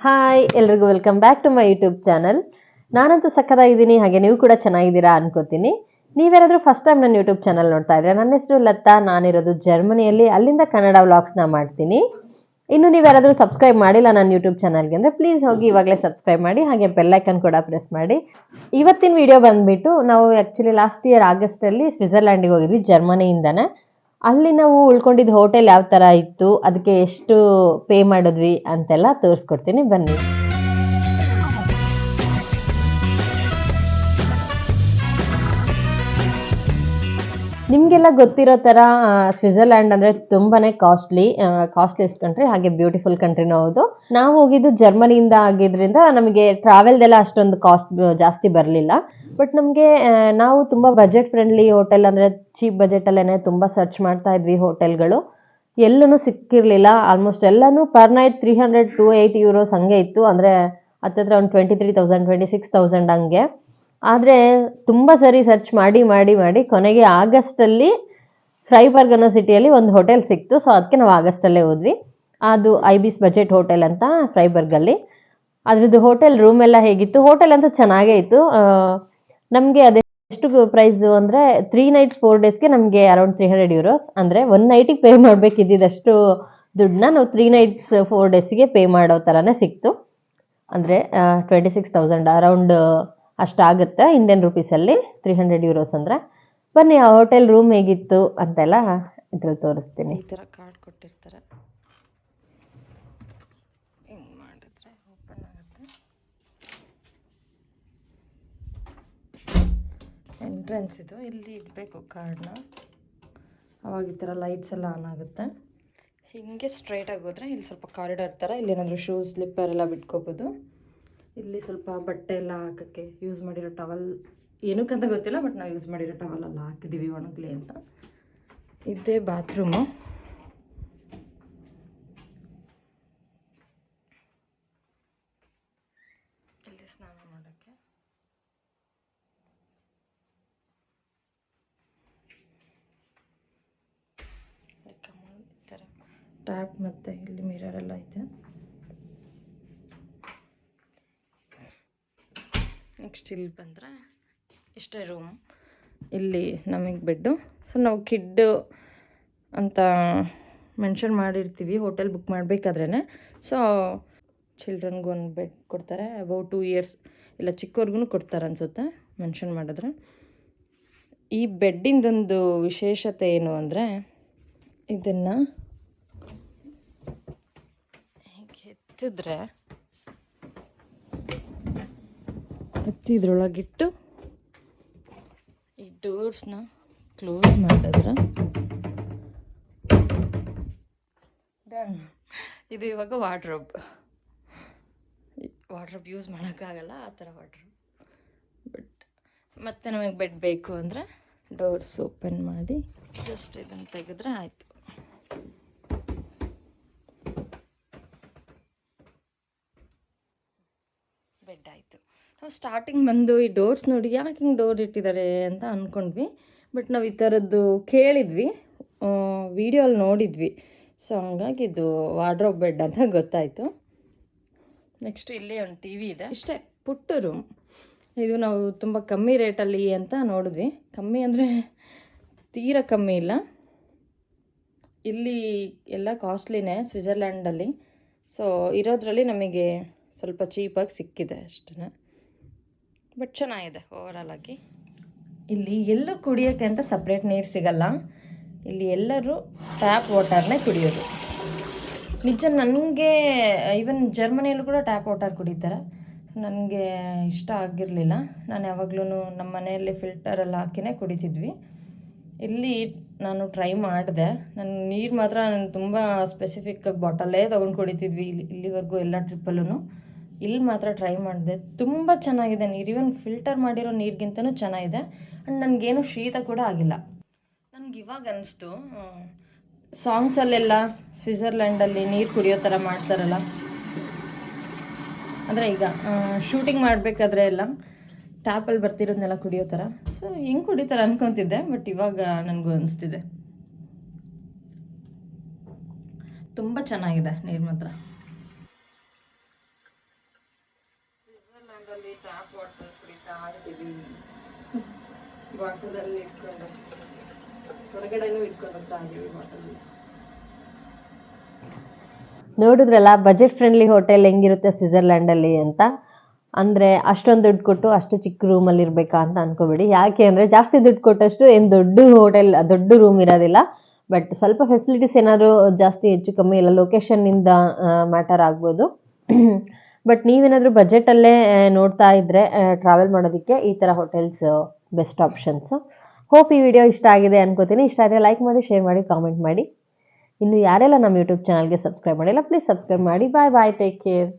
Hi ಎಲ್ರಿಗೂ welcome back to my YouTube channel. ನಾನಂತೂ ಸಕ್ಕತ್ತಾಗಿದ್ದೀನಿ, ಹಾಗೆ ನೀವು ಕೂಡ ಚೆನ್ನಾಗಿದ್ದೀರಾ ಅನ್ಕೋತೀನಿ. ನೀವ್ಯಾರಾದ್ರೂ ಫಸ್ಟ್ ಟೈಮ್ ನನ್ನ ಯೂಟ್ಯೂಬ್ ಚಾನಲ್ ನೋಡ್ತಾ ಇದ್ರೆ, ನನ್ನ ಹೆಸರು ಲತಾ, ನಾನಿರೋದು ಜರ್ಮನಿಯಲ್ಲಿ. ಅಲ್ಲಿಂದ ಕನ್ನಡ ವ್ಲಾಗ್ಸ್ನ ಮಾಡ್ತೀನಿ. ಇನ್ನು ನೀವ್ಯಾರಾದ್ರೂ ಸಬ್ಸ್ಕ್ರೈಬ್ ಮಾಡಿಲ್ಲ ನನ್ನ ಯೂಟ್ಯೂಬ್ ಚಾನಲ್ಗೆ ಅಂದರೆ ಪ್ಲೀಸ್ ಹೋಗಿ ಇವಾಗಲೇ ಸಬ್ಸ್ಕ್ರೈಬ್ ಮಾಡಿ, ಹಾಗೆ ಬೆಲ್ಲೈಕನ್ ಕೂಡ ಪ್ರೆಸ್ ಮಾಡಿ. ಇವತ್ತಿನ ವಿಡಿಯೋ ಬಂದ್ಬಿಟ್ಟು ನಾವು ಆ್ಯಕ್ಚುಲಿ ಲಾಸ್ಟ್ ಇಯರ್ ಆಗಸ್ಟಲ್ಲಿ ಸ್ವಿಟ್ಜರ್ಲ್ಯಾಂಡಿಗೆ ಹೋಗಿದ್ವಿ ಜರ್ಮನಿಯಿಂದನೇ. ಅಲ್ಲಿ ನಾವು ಉಳ್ಕೊಂಡಿದ್ದ ಹೋಟೆಲ್ ಯಾವ ಥರ ಇತ್ತು, ಅದಕ್ಕೆ ಎಷ್ಟು ಪೇ ಮಾಡಿದ್ವಿ ಅಂತೆಲ್ಲ ತೋರಿಸ್ಕೊಡ್ತೀನಿ ಬನ್ನಿ. ನಿಮಗೆಲ್ಲ ಗೊತ್ತಿರೋ ಥರ ಸ್ವಿಟ್ಜರ್ಲ್ಯಾಂಡ್ ಅಂದರೆ ತುಂಬಾ ಕಾಸ್ಟ್ಲಿಯೆಸ್ಟ್ ಕಂಟ್ರಿ, ಹಾಗೆ ಬ್ಯೂಟಿಫುಲ್ ಕಂಟ್ರಿನೂ ಹೌದು. ನಾವು ಹೋಗಿದ್ದು ಜರ್ಮನಿಯಿಂದ ಆಗಿದ್ರಿಂದ ನಮಗೆ ಟ್ರಾವೆಲ್ದೆಲ್ಲ ಅಷ್ಟೊಂದು ಕಾಸ್ಟ್ ಜಾಸ್ತಿ ಬರಲಿಲ್ಲ. ಬಟ್ ನಮಗೆ ನಾವು ತುಂಬ ಬಜೆಟ್ ಫ್ರೆಂಡ್ಲಿ ಹೋಟೆಲ್ ಅಂದರೆ ಚೀಪ್ ಬಜೆಟಲ್ಲೇ ತುಂಬ ಸರ್ಚ್ ಮಾಡ್ತಾ ಇದ್ವಿ ಹೋಟೆಲ್ಗಳು. ಎಲ್ಲೂ ಸಿಕ್ಕಿರಲಿಲ್ಲ. ಆಲ್ಮೋಸ್ಟ್ ಎಲ್ಲನೂ ಪರ್ ನೈಟ್ 300 to 8 euros ಹಂಗೆ ಇತ್ತು. ಅಂದರೆ ಹತ್ತತ್ರ ಒಂದು 23,000 26,000 ಹಂಗೆ. ಆದರೆ ತುಂಬ ಸರಿ ಸರ್ಚ್ ಮಾಡಿ ಮಾಡಿ ಮಾಡಿ ಕೊನೆಗೆ ಆಗಸ್ಟಲ್ಲಿ ಫ್ರೈಬರ್ಗ್ ಅನ್ನೋ ಸಿಟಿಯಲ್ಲಿ ಒಂದು ಹೋಟೆಲ್ ಸಿಕ್ತು. ಸೊ ಅದಕ್ಕೆ ನಾವು ಆಗಸ್ಟಲ್ಲೇ ಹೋದ್ವಿ. ಅದು ಐಬಿಸ್ ಬಜೆಟ್ ಹೋಟೆಲ್ ಅಂತ ಫ್ರೈಬರ್ಗಲ್ಲಿ. ಅದ್ರದ್ದು ಹೋಟೆಲ್ ರೂಮ್ ಎಲ್ಲ ಹೇಗಿತ್ತು, ಹೋಟೆಲ್ ಅಂತೂ ಚೆನ್ನಾಗೇ ಇತ್ತು. ನಮಗೆ ಅದೆಷ್ಟು ಪ್ರೈಸು ಅಂದರೆ 3 nights 4 daysಗೆ ನಮಗೆ ಅರೌಂಡ್ 300 euros. ಅಂದರೆ 1 ನೈಟಿಗೆ ಪೇ ಮಾಡಬೇಕಿದ್ದಷ್ಟು ದುಡ್ಡನ್ನ ನಾವು 3 nights 4 daysಗೆ ಪೇ ಮಾಡೋ ಥರನೇ ಸಿಕ್ತು. ಅಂದರೆ 26,000 ಅರೌಂಡ್ ಅಷ್ಟಾಗುತ್ತೆ ಇಂಡಿಯನ್ ರುಪೀಸಲ್ಲಿ, 300 euros ಅಂದರೆ. ಬನ್ನಿ ಆ ಹೋಟೆಲ್ ರೂಮ್ ಹೇಗಿತ್ತು ಅಂತೆಲ್ಲ ಇದ್ರಲ್ಲಿ ತೋರಿಸ್ತೀನಿ. ಈ ಥರ ಕಾರ್ಡ್ ಕೊಟ್ಟಿರ್ತಾರೆ, ಹಿಂಗೆ ಮಾಡಿದ್ರೆ ಓಪನ್ ಆಗುತ್ತೆ. ಎಂಟ್ರೆನ್ಸ್ ಇದು, ಇಲ್ಲಿ ಇಡಬೇಕು ಕಾರ್ಡ್ನ, ಅವಾಗ ಈ ಥರ ಲೈಟ್ಸ್ ಎಲ್ಲ ಆನ್ ಆಗುತ್ತೆ. ಹೀಗೆ ಸ್ಟ್ರೈಟಾಗಿ ಹೋದರೆ ಇಲ್ಲಿ ಸ್ವಲ್ಪ ಕಾರಿಡಾರ್ ಥರ, ಇಲ್ಲಿ ಏನಾದರೂ ಶೂಸ್ ಸ್ಲಿಪ್ಪರ್ ಎಲ್ಲ ಬಿಟ್ಕೋಬೋದು. ಇಲ್ಲಿ ಸ್ವಲ್ಪ ಬಟ್ಟೆ ಎಲ್ಲ ಹಾಕೋಕ್ಕೆ ಯೂಸ್ ಮಾಡಿರೋ ಟವಲ್, ಏನಕ್ಕಂತ ಗೊತ್ತಿಲ್ಲ, ಬಟ್ ನಾವು ಯೂಸ್ ಮಾಡಿರೋ ಟವಲ್ ಎಲ್ಲ ಹಾಕಿದ್ದೀವಿ ಒಣಗಲಿ ಅಂತ. ಇದೇ ಬಾತ್ರೂಮು. ಇಲ್ಲಿ ಸ್ನಾನ ಮಾಡೋಕ್ಕೆ. ಈ ಥರ ಟ್ಯಾಪ್ ಮತ್ತು ಇಲ್ಲಿ ಮಿರರ್ ಎಲ್ಲ ಇದೆ. ನೆಕ್ಸ್ಟ್ ಇಲ್ಲಿ ಬಂದರೆ ಇಷ್ಟೇ ರೂಮ್. ಇಲ್ಲಿ ನಮಗೆ ಬೆಡ್ಡು. ಸೊ ನಾವು ಕಿಡ್ ಅಂತ ಮೆನ್ಷನ್ ಮಾಡಿರ್ತೀವಿ ಹೋಟೆಲ್ ಬುಕ್ ಮಾಡಬೇಕಾದ್ರೇ. ಸೊ ಚಿಲ್ಡ್ರನ್ಗೂ ಒಂದು ಬೆಡ್ ಕೊಡ್ತಾರೆ, ಅಬೌವ್ 2 years ಇಲ್ಲ ಚಿಕ್ಕವ್ರಿಗೂ ಕೊಡ್ತಾರೆ ಅನಿಸುತ್ತೆ ಮೆನ್ಷನ್ ಮಾಡಿದ್ರೆ. ಈ ಬೆಡ್ಡಿಂದೊಂದು ವಿಶೇಷತೆ ಏನು ಅಂದರೆ, ಇದನ್ನು ಹೀಗೆ ಇದ್ರೊಳಗಿಟ್ಟು ಈ ಡೋರ್ಸ್ನ ಕ್ಲೋಸ್ ಮಾಡಿದ್ರೆ ಡನ್. ಇದು ಇವಾಗ ವಾರ್ಡ್ರೋಬ್ ಯೂಸ್ ಮಾಡೋಕ್ಕಾಗಲ್ಲ, ಆ ಥರ ವಾರ್ಡ್ರೋಬ್. ಬಟ್ ಮತ್ತೆ ನಮಗೆ ಬೆಡ್ ಬೇಕು ಅಂದರೆ ಡೋರ್ಸ್ ಓಪನ್ ಮಾಡಿ ಜಸ್ಟ್ ಇದನ್ನು ತೆಗೆದ್ರೆ ಆಯಿತು. ಬೆಡ್ ಆಯಿತು. ನಾವು ಸ್ಟಾರ್ಟಿಂಗ್ ಬಂದು ಈ ಡೋರ್ಸ್ ನೋಡಿ ಯಾಕೆ ಹಿಂಗೆ ಡೋರ್ ಇಟ್ಟಿದ್ದಾರೆ ಅಂತ ಅಂದ್ಕೊಂಡ್ವಿ. ಬಟ್ ನಾವು ಈ ಥರದ್ದು ಕೇಳಿದ್ವಿ, ವಿಡಿಯೋಲ್ಲಿ ನೋಡಿದ್ವಿ. ಸೊ ಹಂಗಾಗಿ ಇದು ವಾರ್ಡ್ರೋಬ್ ಬೆಡ್ ಅಂತ ಗೊತ್ತಾಯಿತು. ನೆಕ್ಸ್ಟ್ ಇಲ್ಲಿ ಒಂದು ಟಿ ವಿ ಇದೆ. ಇಷ್ಟೇ ಪುಟ್ಟ ರೂಮ್. ಇದು ನಾವು ತುಂಬ ಕಮ್ಮಿ ರೇಟಲ್ಲಿ ಅಂತ ನೋಡಿದ್ವಿ. ಕಮ್ಮಿ ಅಂದರೆ ತೀರ ಕಮ್ಮಿ ಇಲ್ಲ. ಇಲ್ಲಿ ಎಲ್ಲ ಕಾಸ್ಟ್ಲಿನೇ ಸ್ವಿಟ್ಜರ್ಲ್ಯಾಂಡಲ್ಲಿ. ಸೊ ಇರೋದ್ರಲ್ಲಿ ನಮಗೆ ಸ್ವಲ್ಪ ಚೀಪಾಗಿ ಸಿಕ್ಕಿದೆ ಅಷ್ಟೇ. ಬಟ್ ಚೆನ್ನಾಗಿದೆ ಓವರಾಲ್ ಆಗಿ. ಇಲ್ಲಿ ಎಲ್ಲೂ ಕುಡಿಯೋಕ್ಕೆ ಅಂತ ಸಪ್ರೇಟ್ ನೀರು ಸಿಗಲ್ಲ. ಇಲ್ಲಿ ಎಲ್ಲರೂ ಟ್ಯಾಪ್ ವಾಟರ್ನೇ ಕುಡಿಯೋದು. ನಿಜ, ನನಗೆ ಈವನ್ ಜರ್ಮನಿಯಲ್ಲೂ ಕೂಡ ಟ್ಯಾಪ್ ವಾಟರ್ ಕುಡಿತಾರೆ. ನನಗೆ ಇಷ್ಟ ಆಗಿರಲಿಲ್ಲ. ನಾನು ಯಾವಾಗಲೂ ನಮ್ಮ ಮನೆಯಲ್ಲಿ ಫಿಲ್ಟರೆಲ್ಲ ಹಾಕಿನೇ ಕುಡಿತಿದ್ವಿ. ಇಲ್ಲಿ ನಾನು ಟ್ರೈ ಮಾಡಿದೆ. ನನ್ನ ನೀರು ಮಾತ್ರ ನಾನು ತುಂಬ ಸ್ಪೆಸಿಫಿಕ್ಕಾಗಿ ಬಾಟಲ್ಲೇ ತೊಗೊಂಡು ಕುಡಿತಿದ್ವಿ ಇಲ್ಲಿವರೆಗೂ ಎಲ್ಲ ಟ್ರಿಪ್ಪಲ್ಲೂ. ಇಲ್ಲಿ ಮಾತ್ರ ಟ್ರೈ ಮಾಡಿದೆ, ತುಂಬ ಚೆನ್ನಾಗಿದೆ ನೀರು. ಈವನ್ ಫಿಲ್ಟರ್ ಮಾಡಿರೋ ನೀರಿಗಿಂತನೂ ಚೆನ್ನಾಗಿದೆ. ಆ್ಯಂಡ್ ನನಗೇನು ಶೀತ ಕೂಡ ಆಗಿಲ್ಲ. ನನಗೆ ಇವಾಗ ಅನ್ನಿಸ್ತು, ಸಾಂಗ್ಸಲ್ಲೆಲ್ಲ ಸ್ವಿಟ್ಜರ್ಲ್ಯಾಂಡಲ್ಲಿ ನೀರು ಕುಡಿಯೋ ಥರ ಮಾಡ್ತಾರಲ್ಲ, ಅಂದರೆ ಈಗ ಶೂಟಿಂಗ್ ಮಾಡಬೇಕಾದ್ರೆ ಎಲ್ಲ ಟ್ಯಾಪಲ್ಲಿ ಬರ್ತಿರೋದನ್ನೆಲ್ಲ ಕುಡಿಯೋ ಥರ. ಸೊ ಹೆಂಗೆ ಕುಡಿತಾರೆ ಅನ್ಕೊತಿದ್ದೆ, ಬಟ್ ಇವಾಗ ನನಗೂ ಅನಿಸ್ತಿದೆ ತುಂಬ ಚೆನ್ನಾಗಿದೆ ನೀರು ಮಾತ್ರ. ವಾಟರ್ ಕುಡಿತಾ ಇದ್ದೀವಿ. ಬಾಟಲಲ್ಲಿ ಇಟ್ಕೊಂಡು ಹೊರಗಡೆನೂ ಇಟ್ಕೊಂಡು ಹೋಗ್ತಾ ಇದ್ದೀವಿ ಬಾಟಲ್. ನೋಡಿದ್ರಲ್ಲ ಬಜೆಟ್ ಫ್ರೆಂಡ್ಲಿ ಹೋಟೆಲ್ ಹೆಂಗಿರುತ್ತೆ ಸ್ವಿಟ್ಜರ್ಲ್ಯಾಂಡಲ್ಲಿ ಅಂತ. ಅಂದರೆ ಅಷ್ಟೊಂದು ದುಡ್ಡು ಕೊಟ್ಟು ಅಷ್ಟು ಚಿಕ್ಕ ರೂಮಲ್ಲಿ ಇರಬೇಕಾ ಅಂತ ಅನ್ಕೋಬೇಡಿ. ಯಾಕೆ ಅಂದರೆ ಜಾಸ್ತಿ ದುಡ್ಡು ಕೊಟ್ಟಷ್ಟು ಏನು ದೊಡ್ಡ ಹೋಟೆಲ್ ದೊಡ್ಡ ರೂಮ್ ಇರೋದಿಲ್ಲ. ಬಟ್ ಸ್ವಲ್ಪ ಫೆಸಿಲಿಟೀಸ್ ಏನಾದರೂ ಜಾಸ್ತಿ ಹೆಚ್ಚು ಕಮ್ಮಿ ಇಲ್ಲ ಲೊಕೇಶನ್ನಿಂದ ಮ್ಯಾಟರ್ ಆಗ್ಬೋದು. ಬಟ್ ನೀವೇನಾದರೂ ಬಜೆಟಲ್ಲೇ ನೋಡ್ತಾ ಇದ್ದರೆ ಟ್ರಾವೆಲ್ ಮಾಡೋದಕ್ಕೆ ಈ ಥರ ಹೋಟೆಲ್ಸ್ ಬೆಸ್ಟ್ ಆಪ್ಷನ್ಸು. ಹೋಪ್ ಈ ವಿಡಿಯೋ ಇಷ್ಟ ಆಗಿದೆ ಅನ್ಕೋತೀನಿ. ಇಷ್ಟ ಆದರೆ ಲೈಕ್ ಮಾಡಿ, ಶೇರ್ ಮಾಡಿ, ಕಾಮೆಂಟ್ ಮಾಡಿ. ಇನ್ನು ಯಾರೆಲ್ಲ ನಮ್ಮ ಯೂಟ್ಯೂಬ್ ಚಾನಲ್ಗೆ ಸಬ್ಸ್ಕ್ರೈಬ್ ಮಾಡಿಲ್ಲ ಪ್ಲೀಸ್ ಸಬ್ಸ್ಕ್ರೈಬ್ ಮಾಡಿ. ಬಾಯ್ ಬಾಯ್, ಟೇಕ್ ಕೇರ್.